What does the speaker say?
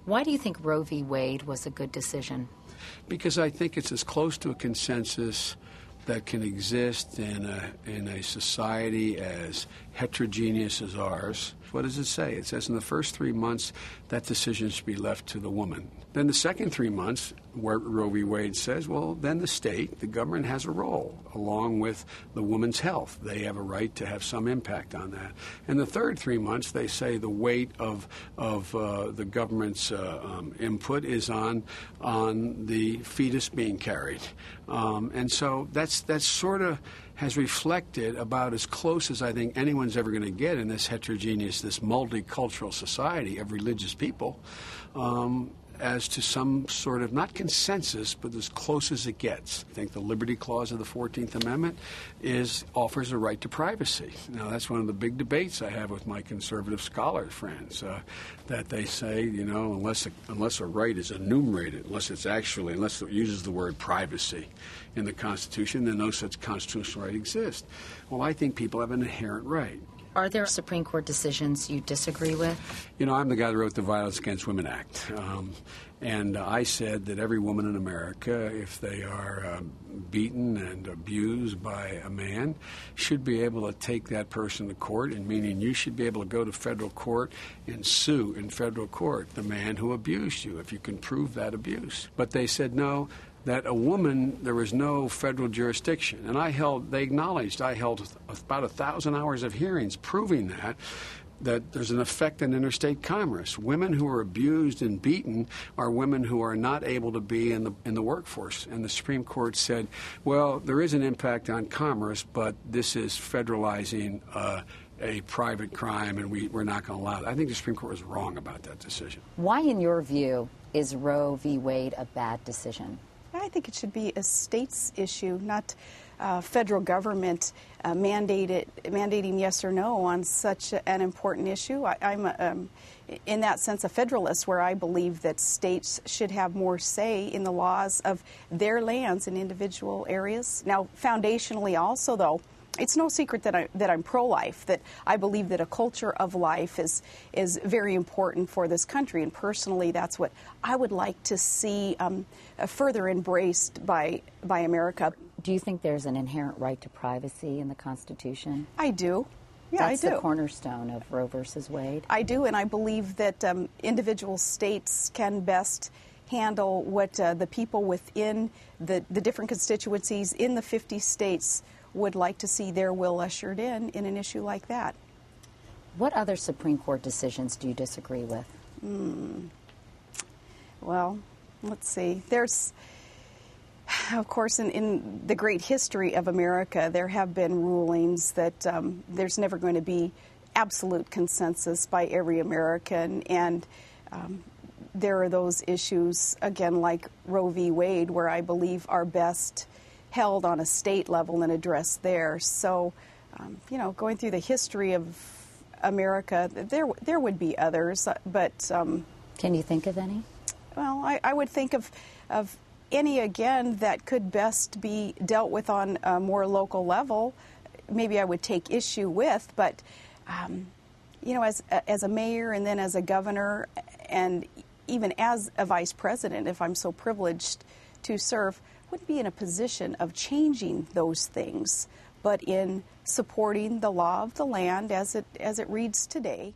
Why do you think Roe v. Wade was a good decision? Because I think it's as close to a consensus that can exist in a society as heterogeneous as ours. What does it say? It says in the first 3 months that decision should be left to the woman. Then the second 3 months, where Roe v. Wade says, well, then the state, the government has a role, along with the woman's health. They have a right to have some impact on that. And the third 3 months, they say the weight of the government's input is on the fetus being carried. And so that's sort of has reflected about as close as I think anyone's ever going to get in this heterogeneous, this multicultural society of religious people, as to some sort of, not consensus, but as close as it gets. I think the Liberty Clause of the 14th Amendment offers a right to privacy. Now, that's one of the big debates I have with my conservative scholar friends, that they say, unless a right is enumerated, unless it uses the word privacy in the Constitution, then no such constitutional right exists. Well, I think people have an inherent right. Are there Supreme Court decisions you disagree with? I'm the guy that wrote the Violence Against Women Act. And I said that every woman in America, if they are beaten and abused by a man, should be able to take that person to court, and meaning you should be able to go to federal court and sue in federal court the man who abused you, if you can prove that abuse. But they said no, that a woman, there was no federal jurisdiction. And they acknowledged I held about 1,000 hours of hearings proving that there's an effect on interstate commerce. Women who are abused and beaten are women who are not able to be in the workforce. And the Supreme Court said, well, there is an impact on commerce, but this is federalizing a private crime, and we're not going to allow it. I think the Supreme Court was wrong about that decision. Why, in your view, is Roe v. Wade a bad decision? I think it should be a state's issue, not federal government mandating yes or no on such an important issue. I'm, in that sense, a federalist, where I believe that states should have more say in the laws of their lands in individual areas. Now, foundationally also, though, it's no secret that I'm pro-life, that I believe that a culture of life is very important for this country. And personally, that's what I would like to see further embraced by America. Do you think there's an inherent right to privacy in the Constitution? I do. Yeah, That's I do. The cornerstone of Roe versus Wade. I do, and I believe that individual states can best handle what the people within the different constituencies in the 50 states would like to see their will ushered in an issue like that. What other Supreme Court decisions do you disagree with? Well, let's see. There's, of course, in the great history of America, there have been rulings that there's never going to be absolute consensus by every American, and there are those issues, again, like Roe v. Wade, where I believe are best held on a state level and addressed there. So, going through the history of America, there would be others, but... Can you think of any? Well, I would think of any, again, that could best be dealt with on a more local level. Maybe I would take issue with, but, as a mayor and then as a governor and even as a vice president, if I'm so privileged to serve, wouldn't be in a position of changing those things, but in supporting the law of the land as it reads today.